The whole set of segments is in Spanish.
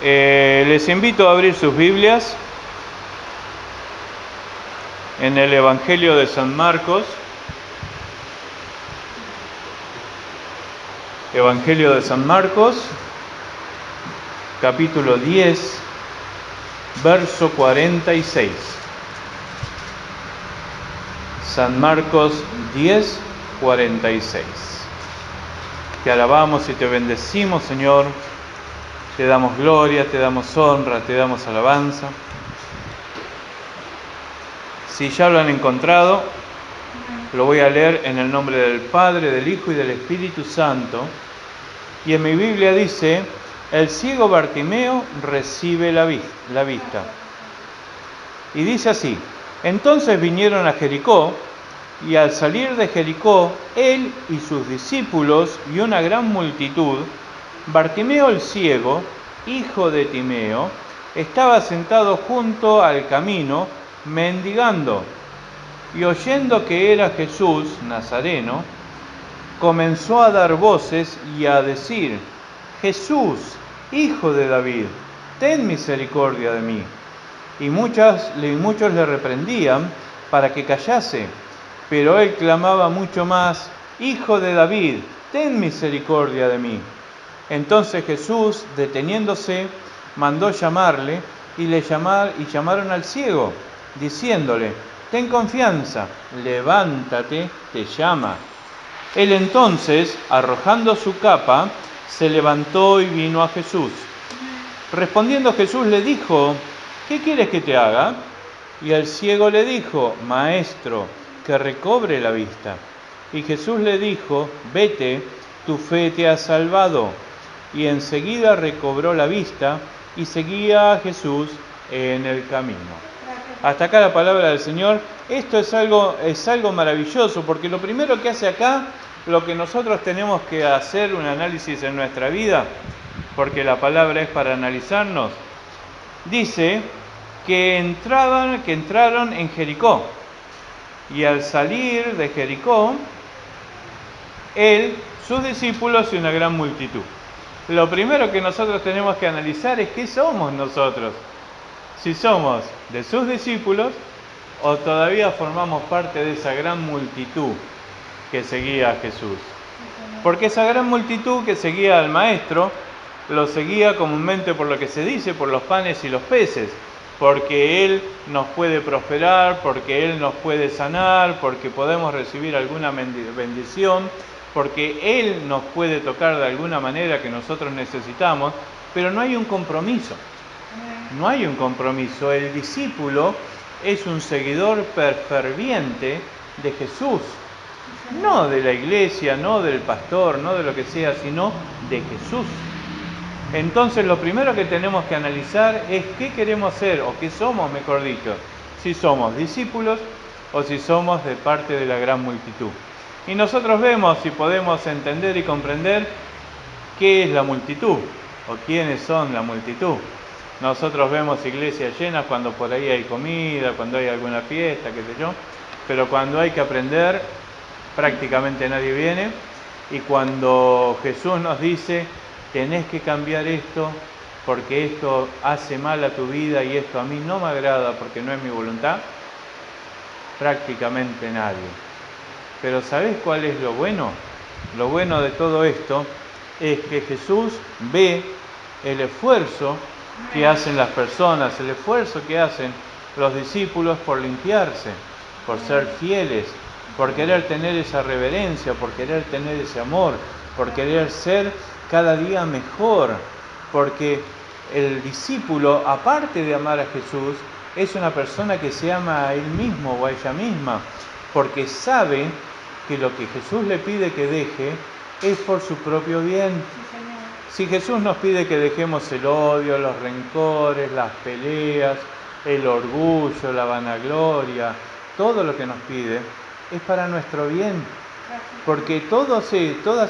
Les invito a abrir sus Biblias en el Evangelio de San Marcos. Evangelio de San Marcos, capítulo 10, verso 46. San Marcos 10, 46. Te alabamos y te bendecimos, Señor. Te damos gloria, te damos honra, te damos alabanza. Si ya lo han encontrado, lo voy a leer en el nombre del Padre, del Hijo y del Espíritu Santo. Y en mi Biblia dice: el ciego Bartimeo recibe la vista. Y dice así: entonces vinieron a Jericó, y al salir de Jericó, él y sus discípulos y una gran multitud, Bartimeo el ciego, hijo de Timeo, estaba sentado junto al camino, mendigando, y oyendo que era Jesús Nazareno, comenzó a dar voces y a decir: Jesús, hijo de David, ten misericordia de mí. Y muchos le reprendían para que callase, pero él clamaba mucho más: Hijo de David, ten misericordia de mí. Entonces Jesús, deteniéndose, mandó llamarle, y llamaron al ciego, diciéndole: ten confianza, levántate, te llama. Él entonces, arrojando su capa, se levantó y vino a Jesús. Respondiendo Jesús le dijo: ¿qué quieres que te haga? Y el ciego le dijo: Maestro, que recobre la vista. Y Jesús le dijo: vete, tu fe te ha salvado. Y enseguida recobró la vista y seguía a Jesús en el camino. Hasta acá la palabra del Señor. Esto es algo maravilloso, porque lo primero que hace acá, lo que nosotros tenemos que hacer un análisis en nuestra vida, porque la palabra es para analizarnos, dice que entraron en Jericó, y al salir de Jericó, él, sus discípulos y una gran multitud. Lo primero que nosotros tenemos que analizar es qué somos nosotros. Si somos de sus discípulos o todavía formamos parte de esa gran multitud que seguía a Jesús. Porque esa gran multitud que seguía al Maestro, lo seguía comúnmente por lo que se dice, por los panes y los peces, porque Él nos puede prosperar, porque Él nos puede sanar, porque podemos recibir alguna bendición, porque Él nos puede tocar de alguna manera que nosotros necesitamos, pero no hay un compromiso. No hay un compromiso. El discípulo es un seguidor ferviente de Jesús, no de la iglesia, no del pastor, no de lo que sea, sino de Jesús. Entonces lo primero que tenemos que analizar es qué queremos ser, o qué somos, mejor dicho, si somos discípulos o si somos de parte de la gran multitud. Y nosotros vemos si podemos entender y comprender qué es la multitud o quiénes son la multitud. Nosotros vemos iglesias llenas cuando por ahí hay comida, cuando hay alguna fiesta, qué sé yo, pero cuando hay que aprender, prácticamente nadie viene. Y cuando Jesús nos dice: tenés que cambiar esto porque esto hace mal a tu vida y esto a mí no me agrada porque no es mi voluntad, prácticamente nadie. Pero ¿sabés cuál es lo bueno? Lo bueno de todo esto es que Jesús ve el esfuerzo que hacen las personas, el esfuerzo que hacen los discípulos por limpiarse, por ser fieles, por querer tener esa reverencia, por querer tener ese amor, por querer ser cada día mejor, porque el discípulo, aparte de amar a Jesús, es una persona que se ama a él mismo o a ella misma, porque sabe que lo que Jesús le pide que deje es por su propio bien. Si Jesús nos pide que dejemos el odio, los rencores, las peleas, el orgullo, la vanagloria, todo lo que nos pide es para nuestro bien, porque todas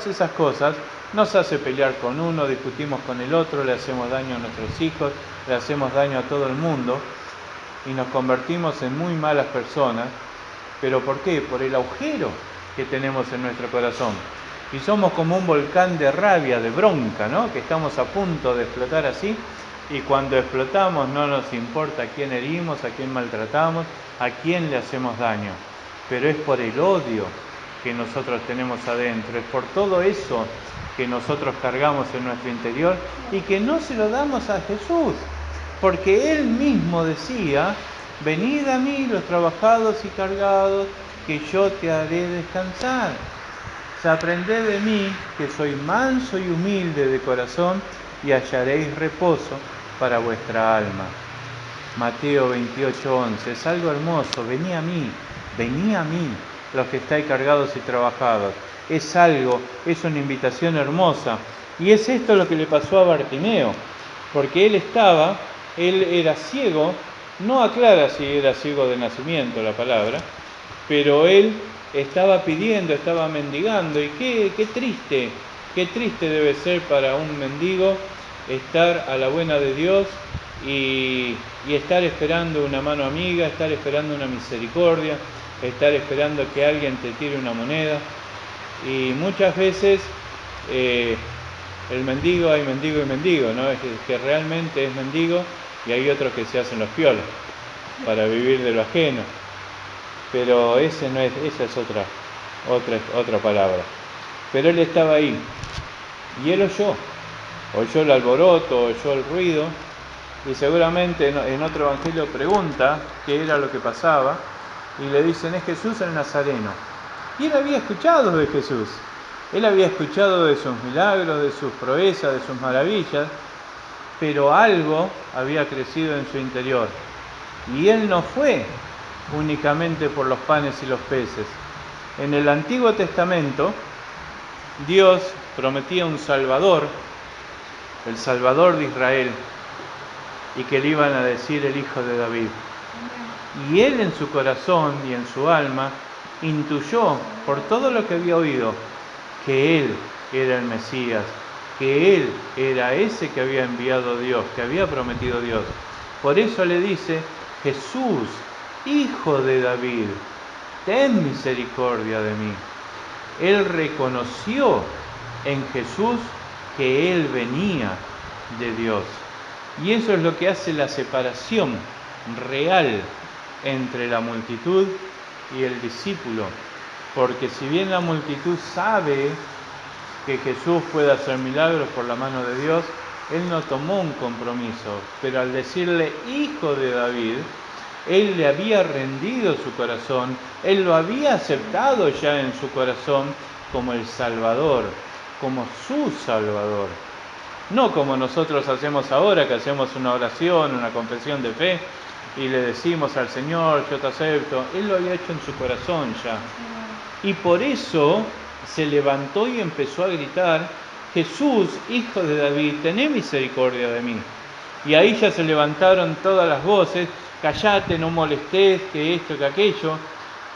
esas cosas nos hace pelear con uno, discutimos con el otro, le hacemos daño a nuestros hijos, le hacemos daño a todo el mundo y nos convertimos en muy malas personas. ¿Pero por qué? Por el agujero que tenemos en nuestro corazón. Y somos como un volcán de rabia, de bronca, ¿no? Que estamos a punto de explotar así, Y cuando explotamos no nos importa a quién herimos, a quién maltratamos, a quién le hacemos daño. Pero es por el odio que nosotros tenemos adentro, es por todo eso que nosotros cargamos en nuestro interior y que no se lo damos a Jesús. Porque Él mismo decía, venid a mí los trabajados y cargados, que yo te haré descansar. O sea, aprended de mí, que soy manso y humilde de corazón, y hallaréis reposo para vuestra alma. Mateo 28:11, es algo hermoso, venid a mí, los que estáis cargados y trabajados. Es algo, es una invitación hermosa. Y es esto lo que le pasó a Bartimeo, porque él era ciego, no aclara si era ciego de nacimiento la palabra, pero él estaba pidiendo, estaba mendigando, y qué triste debe ser para un mendigo estar a la buena de Dios y estar esperando una mano amiga, estar esperando una misericordia, estar esperando que alguien te tire una moneda. Y muchas veces el mendigo, hay mendigo y mendigo, ¿no? Es que realmente es mendigo, y hay otros que se hacen los piolas para vivir de lo ajeno. Pero esa es otra palabra. Pero él estaba ahí, y él oyó el alboroto, oyó el ruido, y seguramente en otro evangelio pregunta qué era lo que pasaba, y le dicen, es Jesús el Nazareno. Y él había escuchado de Jesús, él había escuchado de sus milagros, de sus proezas, de sus maravillas, pero algo había crecido en su interior. Y él no fue únicamente por los panes y los peces. En el Antiguo Testamento, Dios prometía un Salvador, el Salvador de Israel, y que le iban a decir el Hijo de David. Y él en su corazón y en su alma intuyó, por todo lo que había oído, que él era el Mesías, que él era ese que había enviado Dios, que había prometido Dios. Por eso le dice, Jesús, Hijo de David, ten misericordia de mí. Él reconoció en Jesús que él venía de Dios. Y eso es lo que hace la separación real entre la multitud y el discípulo. Porque si bien la multitud sabe que Jesús puede hacer milagros por la mano de Dios, él no tomó un compromiso. Pero al decirle Hijo de David, él le había rendido su corazón, él lo había aceptado ya en su corazón como el Salvador, como su Salvador. No como nosotros hacemos ahora, que hacemos una oración, una confesión de fe, y le decimos al Señor, yo te acepto. Él lo había hecho en su corazón ya. Y por eso se levantó y empezó a gritar, Jesús, Hijo de David, tené misericordia de mí. Y ahí ya se levantaron todas las voces, callate, no molestes, que esto, que aquello.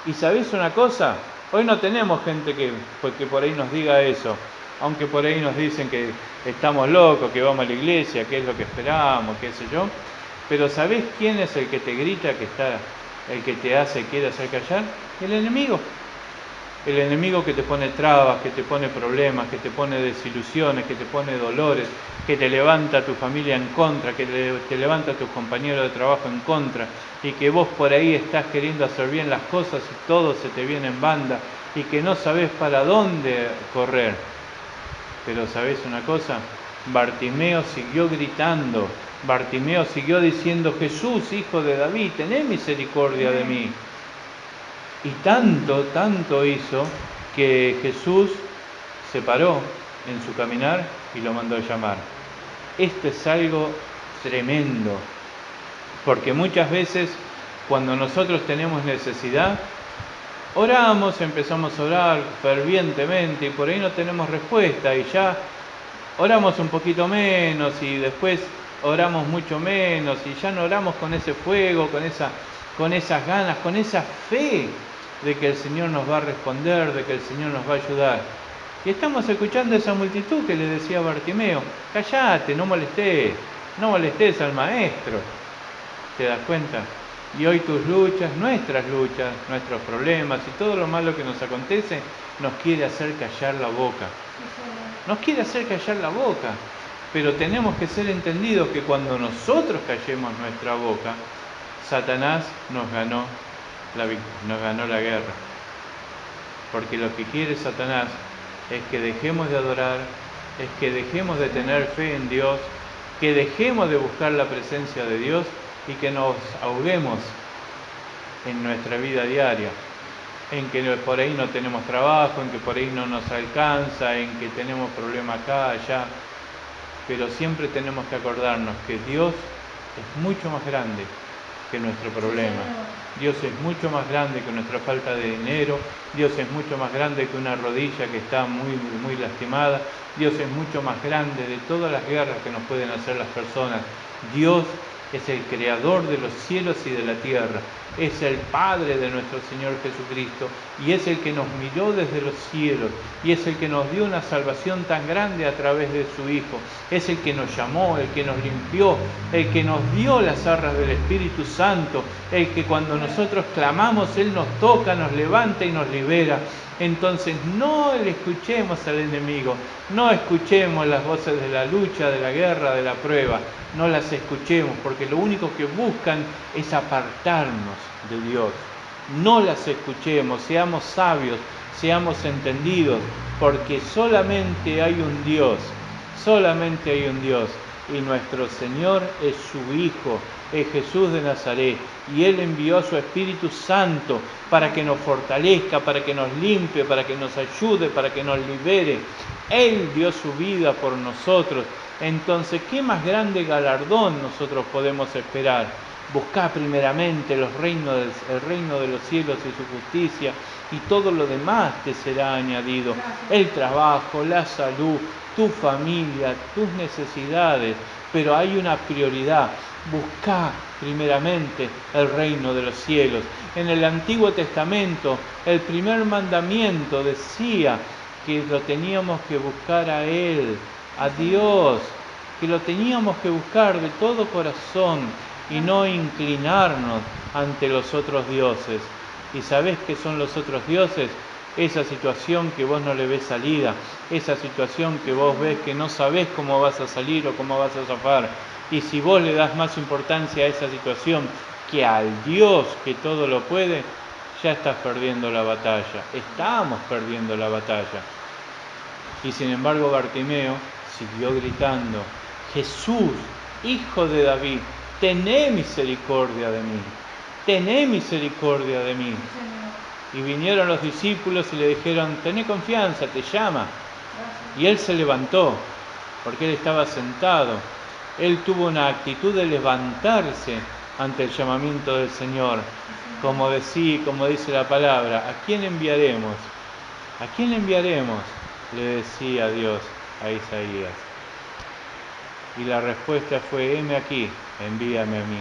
Y ¿sabés una cosa? Hoy no tenemos gente que por ahí nos diga eso, aunque por ahí nos dicen que estamos locos, que vamos a la iglesia, que es lo que esperamos, qué sé yo. Pero ¿sabés quién es el que te grita, el que te quiere hacer callar? El enemigo. El enemigo que te pone trabas, que te pone problemas, que te pone desilusiones, que te pone dolores, que te levanta a tu familia en contra, que te levanta a tus compañeros de trabajo en contra, y que vos por ahí estás queriendo hacer bien las cosas y todo se te viene en banda, y que no sabés para dónde correr. Pero ¿sabés una cosa? Bartimeo siguió gritando, Bartimeo siguió diciendo, Jesús, Hijo de David, tené misericordia de mí. Y tanto hizo que Jesús se paró en su caminar y lo mandó a llamar. Esto es algo tremendo, porque muchas veces cuando nosotros tenemos necesidad, oramos, empezamos a orar fervientemente y por ahí no tenemos respuesta y ya oramos un poquito menos y después oramos mucho menos y ya no oramos con ese fuego, con esas ganas, con esa fe de que el Señor nos va a responder, de que el Señor nos va a ayudar. Y estamos escuchando a esa multitud que le decía a Bartimeo, callate, no molestes al maestro. ¿Te das cuenta? Y hoy tus luchas, nuestros problemas y todo lo malo que nos acontece, nos quiere hacer callar la boca. Nos quiere hacer callar la boca. Pero tenemos que ser entendidos que cuando nosotros callemos nuestra boca, Satanás nos ganó la guerra. Porque lo que quiere Satanás es que dejemos de adorar, es que dejemos de tener fe en Dios, que dejemos de buscar la presencia de Dios y que nos ahoguemos en nuestra vida diaria, en que por ahí no tenemos trabajo, en que por ahí no nos alcanza, en que tenemos problemas acá, allá. Pero siempre tenemos que acordarnos que Dios es mucho más grande que nuestro problema. Dios es mucho más grande que nuestra falta de dinero. Dios es mucho más grande que una rodilla que está muy lastimada. Dios es mucho más grande de todas las guerras que nos pueden hacer las personas. Dios es el creador de los cielos y de la tierra. Es el Padre de nuestro Señor Jesucristo y es el que nos miró desde los cielos y es el que nos dio una salvación tan grande a través de su Hijo. Es el que nos llamó, el que nos limpió, el que nos dio las arras del Espíritu Santo, el que cuando nosotros clamamos Él nos toca, nos levanta y nos libera. Entonces no le escuchemos al enemigo, no escuchemos las voces de la lucha, de la guerra, de la prueba, no las escuchemos porque lo único que buscan es apartarnos de Dios. No las escuchemos, seamos sabios, seamos entendidos, porque solamente hay un Dios y nuestro Señor es su Hijo, es Jesús de Nazaret, y Él envió a su Espíritu Santo para que nos fortalezca, para que nos limpie, para que nos ayude, para que nos libere. Él dio su vida por nosotros. Entonces, ¿qué más grande galardón nosotros podemos esperar? Buscá primeramente el reino de los cielos y su justicia, y todo lo demás te será añadido. El trabajo, la salud, tu familia, tus necesidades, pero hay una prioridad. Buscá primeramente el reino de los cielos. En el Antiguo Testamento, el primer mandamiento decía que lo teníamos que buscar a Él, a Dios, que lo teníamos que buscar de todo corazón y no inclinarnos ante los otros dioses. ¿Y sabés qué son los otros dioses? Esa situación que vos no le ves salida, esa situación que vos ves que no sabés cómo vas a salir o cómo vas a zafar. Y si vos le das más importancia a esa situación que al Dios que todo lo puede, ya estás perdiendo la batalla. Estamos perdiendo la batalla. Y sin embargo Bartimeo siguió gritando: Jesús, Hijo de David, tené misericordia de mí, tené misericordia de mí. Y vinieron los discípulos y le dijeron: tené confianza, te llama. Y él se levantó, porque él estaba sentado. Él tuvo una actitud de levantarse ante el llamamiento del Señor. Como dice la palabra, ¿a quién enviaremos? ¿A quién enviaremos?, le decía Dios a Isaías. Y la respuesta fue: heme aquí, envíame a mí.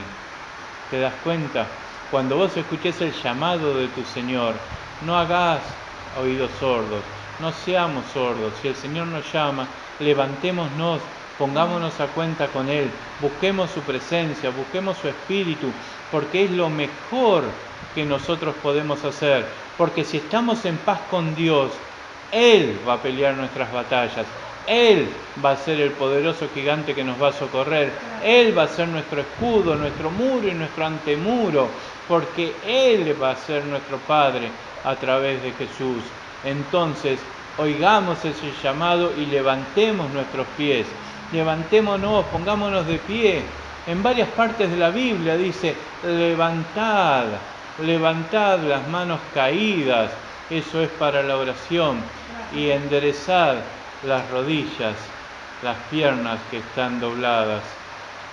¿Te das cuenta? Cuando vos escuches el llamado de tu Señor, no hagas oídos sordos, no seamos sordos. Si el Señor nos llama, levantémonos, pongámonos a cuenta con Él, busquemos su presencia, busquemos su Espíritu, porque es lo mejor que nosotros podemos hacer. Porque si estamos en paz con Dios, Él va a pelear nuestras batallas. Él va a ser el poderoso gigante que nos va a socorrer. Él va a ser nuestro escudo, nuestro muro y nuestro antemuro, porque Él va a ser nuestro Padre a través de Jesús. Entonces, oigamos ese llamado y levantemos nuestros pies. Levantémonos, pongámonos de pie. En varias partes de la Biblia dice: levantad las manos caídas. Eso es para la oración. Y enderezad las rodillas, las piernas que están dobladas.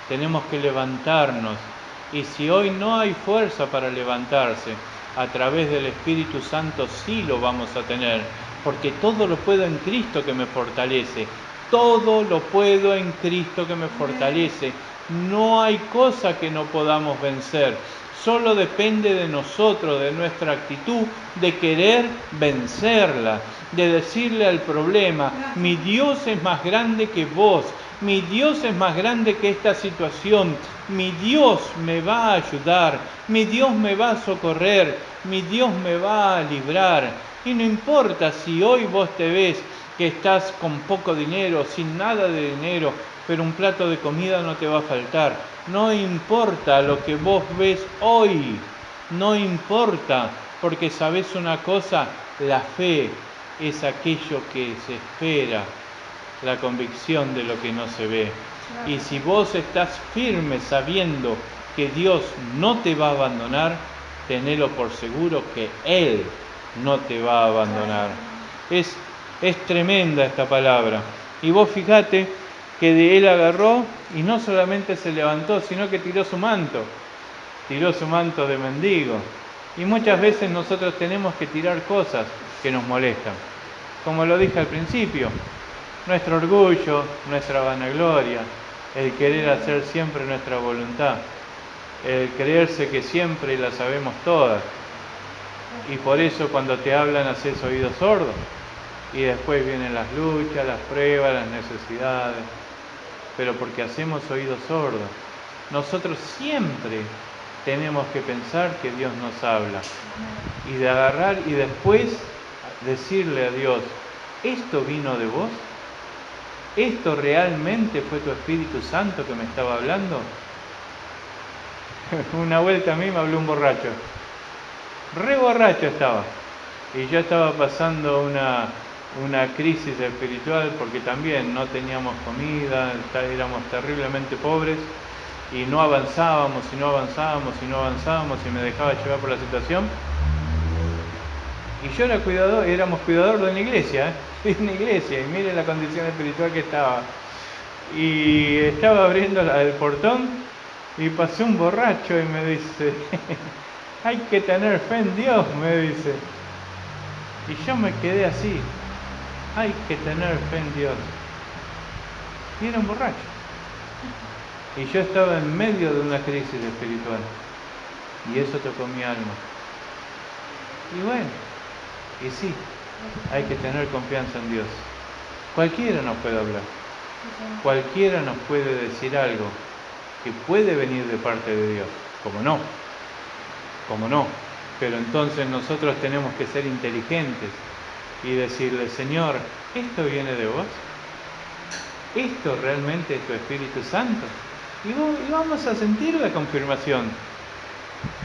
Tenemos que levantarnos. Y si hoy no hay fuerza para levantarse, a través del Espíritu Santo sí lo vamos a tener. Porque todo lo puedo en Cristo que me fortalece. Todo lo puedo en Cristo que me fortalece. No hay cosa que no podamos vencer. Solo depende de nosotros, de nuestra actitud, de querer vencerla, de decirle al problema: mi Dios es más grande que vos, mi Dios es más grande que esta situación, mi Dios me va a ayudar, mi Dios me va a socorrer, mi Dios me va a librar. Y no importa si hoy vos te ves que estás con poco dinero, sin nada de dinero, pero un plato de comida no te va a faltar. No importa lo que vos ves hoy, no importa, porque sabés una cosa, la fe es aquello que se espera, la convicción de lo que no se ve. Y si vos estás firme sabiendo que Dios no te va a abandonar, tenelo por seguro que Él no te va a abandonar. Es tremenda esta palabra. Y vos fijate que de él agarró y no solamente se levantó, sino que tiró su manto de mendigo. Y muchas veces nosotros tenemos que tirar cosas que nos molestan. Como lo dije al principio, nuestro orgullo, nuestra vanagloria, el querer hacer siempre nuestra voluntad, el creerse que siempre la sabemos todas. Y por eso cuando te hablan haces oídos sordos. Y después vienen las luchas, las pruebas, las necesidades. Pero porque hacemos oídos sordos. Nosotros siempre tenemos que pensar que Dios nos habla. Y de agarrar y después decirle a Dios, ¿esto vino de vos? ¿Esto realmente fue tu Espíritu Santo que me estaba hablando? Una vuelta a mí me habló un borracho. Re borracho estaba. Y yo estaba pasando una crisis espiritual porque también no teníamos comida, éramos terriblemente pobres y no avanzábamos y no avanzábamos y no avanzábamos y me dejaba llevar por la situación. Y yo era éramos cuidador de una iglesia, y miren la condición espiritual que estaba. Y estaba abriendo el portón y pasó un borracho y me dice, hay que tener fe en Dios, me dice. Y yo me quedé así, hay que tener fe en Dios. Y era un borracho. Y yo estaba en medio de una crisis espiritual. Y eso tocó mi alma. Y bueno, y sí, hay que tener confianza en Dios. Cualquiera nos puede hablar. Cualquiera nos puede decir algo que puede venir de parte de Dios. Como no. Pero entonces nosotros tenemos que ser inteligentes y decirle, Señor, ¿esto viene de vos? ¿Esto realmente es tu Espíritu Santo? Y vamos a sentir la confirmación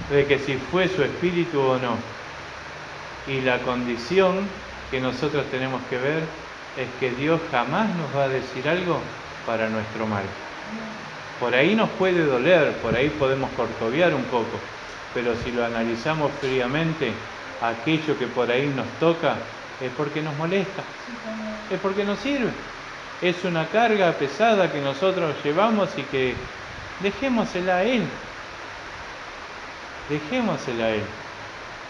de que si fue su Espíritu o no. Y la condición que nosotros tenemos que ver es que Dios jamás nos va a decir algo para nuestro mal. Por ahí nos puede doler, por ahí podemos corcoviar un poco, pero si lo analizamos fríamente, aquello que por ahí nos toca es porque nos molesta, es porque nos sirve. Es una carga pesada que nosotros llevamos y que dejémosela a Él. Dejémosela a Él.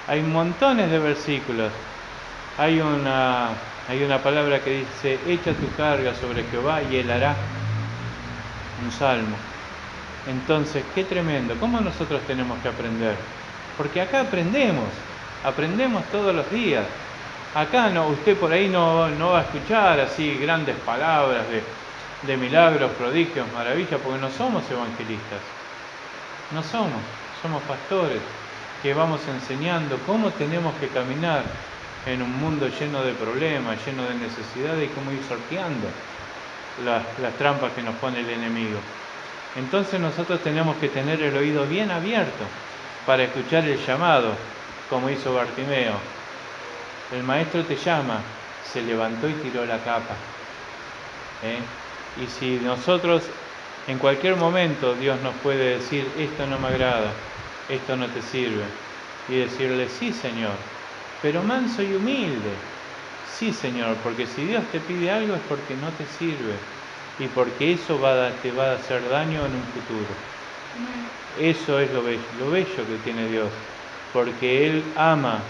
Hay montones de versículos. Hay una palabra que dice, echa tu carga sobre Jehová y Él hará. Un salmo. Entonces, qué tremendo. ¿Cómo nosotros tenemos que aprender? Porque acá aprendemos todos los días. Acá no, usted por ahí no va a escuchar así grandes palabras de milagros, prodigios, maravillas, porque no somos evangelistas. No somos pastores que vamos enseñando cómo tenemos que caminar en un mundo lleno de problemas, lleno de necesidades y cómo ir sorteando las trampas que nos pone el enemigo. Entonces nosotros tenemos que tener el oído bien abierto para escuchar el llamado, como hizo Bartimeo. El maestro te llama, se levantó y tiró la capa. Y si nosotros, en cualquier momento, Dios nos puede decir, esto no me agrada, esto no te sirve, y decirle, sí, Señor, pero manso y humilde. Sí, Señor, porque si Dios te pide algo es porque no te sirve y porque eso te va a hacer daño en un futuro. Eso es lo bello que tiene Dios, porque Él ama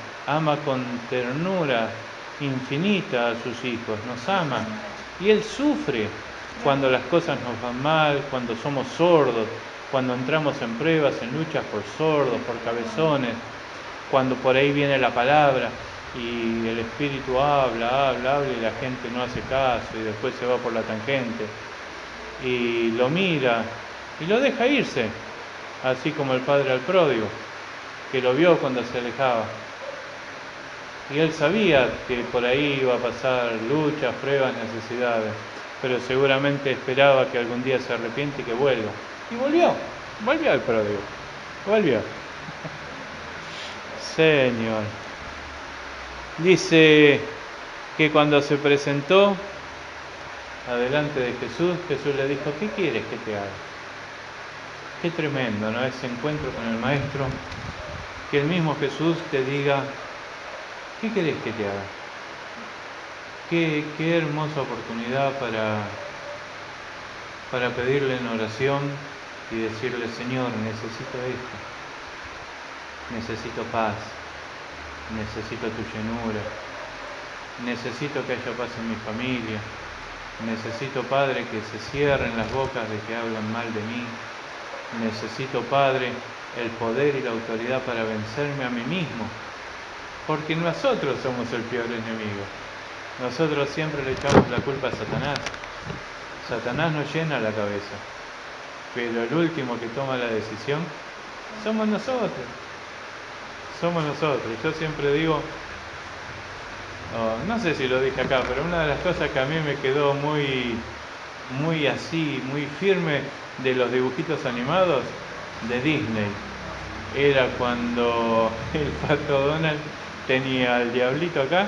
con ternura infinita a sus hijos, nos ama. Y Él sufre cuando las cosas nos van mal, cuando somos sordos, cuando entramos en pruebas, en luchas por sordos, por cabezones, cuando por ahí viene la palabra y el Espíritu habla y la gente no hace caso y después se va por la tangente y lo mira y lo deja irse, así como el padre al pródigo, que lo vio cuando se alejaba. Y él sabía que por ahí iba a pasar luchas, pruebas, necesidades, pero seguramente esperaba que algún día se arrepiente y que vuelva. Y volvió el pródigo, volvió. Señor. Dice que cuando se presentó adelante de Jesús, Jesús le dijo, ¿qué quieres que te haga? Qué tremendo, ¿no? Ese encuentro con el Maestro, que el mismo Jesús te diga, ¿qué querés que te haga? Qué hermosa oportunidad para pedirle en oración y decirle, Señor, necesito esto, necesito paz, necesito tu llenura, necesito que haya paz en mi familia, necesito, Padre, que se cierren las bocas de que hablan mal de mí, necesito, Padre, el poder y la autoridad para vencerme a mí mismo, porque nosotros somos el peor enemigo. Nosotros siempre le echamos la culpa a Satanás. Satanás nos llena la cabeza, pero el último que toma la decisión somos nosotros. Somos nosotros. Yo siempre digo, no sé si lo dije acá, pero una de las cosas que a mí me quedó muy así, muy firme de los dibujitos animados de Disney, era cuando el Pato Donald tenía al diablito acá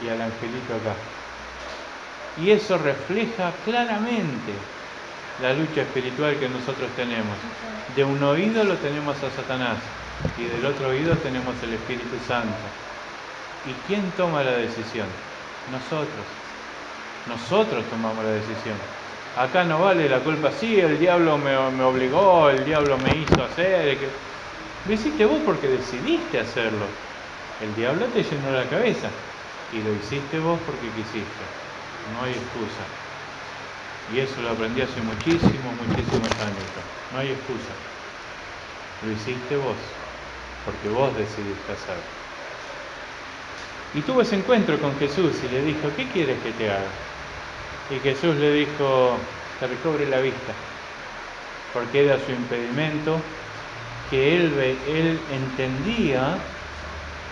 y al angelito acá. Y eso refleja claramente la lucha espiritual que nosotros tenemos. De un oído lo tenemos a Satanás y del otro oído tenemos el Espíritu Santo. ¿Y quién toma la decisión? Nosotros. Nosotros tomamos la decisión. Acá no vale la culpa, sí, el diablo me obligó, el diablo me hizo hacer. Lo hiciste vos porque decidiste hacerlo. El diablo te llenó la cabeza y lo hiciste vos porque quisiste. No hay excusa. Y eso lo aprendí hace muchísimos años. No hay excusa. Lo hiciste vos porque vos decidiste hacerlo. Y tuvo ese encuentro con Jesús y le dijo, ¿qué quieres que te haga? Y Jesús le dijo, te recobre la vista, porque era su impedimento, que él entendía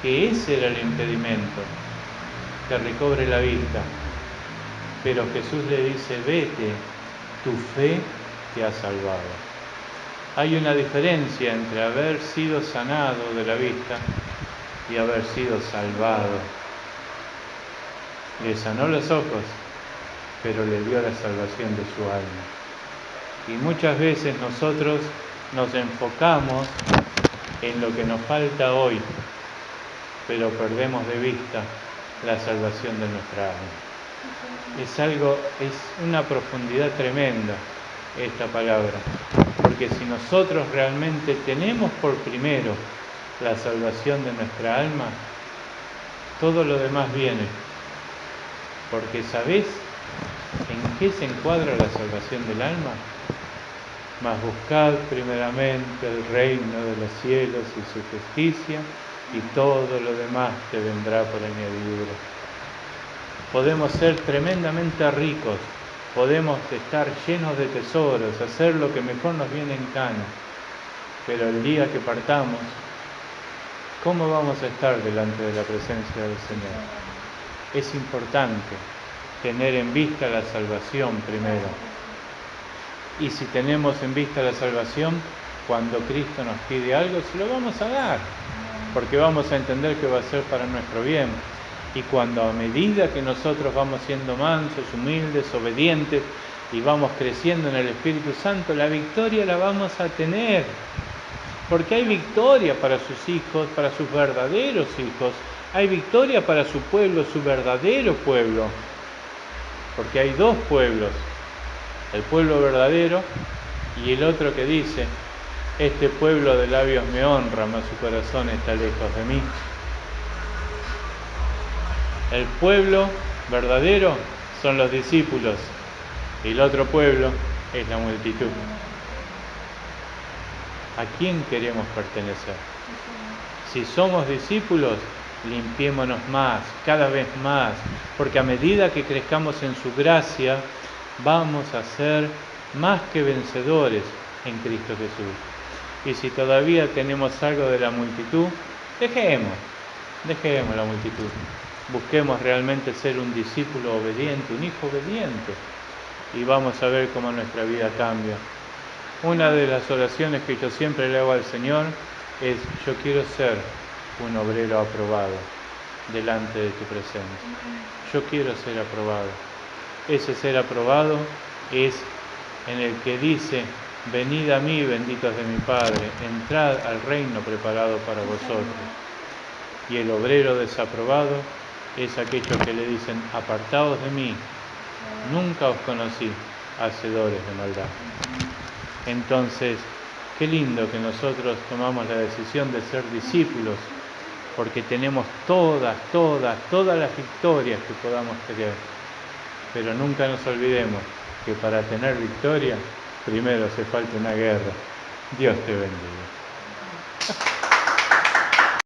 que ese era el impedimento, que recobre la vista. Pero Jesús le dice, vete, tu fe te ha salvado. Hay una diferencia entre haber sido sanado de la vista y haber sido salvado. Le sanó los ojos, pero le dio la salvación de su alma. Y muchas veces nosotros nos enfocamos en lo que nos falta hoy, pero perdemos de vista la salvación de nuestra alma. Es una profundidad tremenda esta palabra, porque si nosotros realmente tenemos por primero la salvación de nuestra alma, todo lo demás viene, porque ¿sabés en qué se encuadra la salvación del alma? Mas buscad primeramente el reino de los cielos y su justicia, y todo lo demás te vendrá por añadidura. Podemos ser tremendamente ricos, podemos estar llenos de tesoros, hacer lo que mejor nos viene en gana, pero el día que partamos, ¿cómo vamos a estar delante de la presencia del Señor? Es importante tener en vista la salvación primero. Y si tenemos en vista la salvación, cuando Cristo nos pide algo, se lo vamos a dar, porque vamos a entender que va a ser para nuestro bien. Y cuando a medida que nosotros vamos siendo mansos, humildes, obedientes, y vamos creciendo en el Espíritu Santo, la victoria la vamos a tener. Porque hay victoria para sus hijos, para sus verdaderos hijos. Hay victoria para su pueblo, su verdadero pueblo. Porque hay dos pueblos. El pueblo verdadero y el otro que dice, este pueblo de labios me honra, mas su corazón está lejos de mí. El pueblo verdadero son los discípulos y el otro pueblo es la multitud. ¿A quién queremos pertenecer? Si somos discípulos, limpiémonos más, cada vez más, porque a medida que crezcamos en su gracia, vamos a ser más que vencedores en Cristo Jesús. Y si todavía tenemos algo de la multitud, dejemos. Dejemos la multitud. Busquemos realmente ser un discípulo obediente, un hijo obediente. Y vamos a ver cómo nuestra vida cambia. Una de las oraciones que yo siempre le hago al Señor es: yo quiero ser un obrero aprobado delante de tu presencia. Yo quiero ser aprobado. Ese ser aprobado es en el que dice: venid a mí, benditos de mi Padre, entrad al reino preparado para vosotros. Y el obrero desaprobado es aquellos que le dicen: apartaos de mí, nunca os conocí, hacedores de maldad. Entonces, qué lindo que nosotros tomamos la decisión de ser discípulos, porque tenemos todas las victorias que podamos tener. Pero nunca nos olvidemos que para tener victoria, primero hace falta una guerra. Dios te bendiga.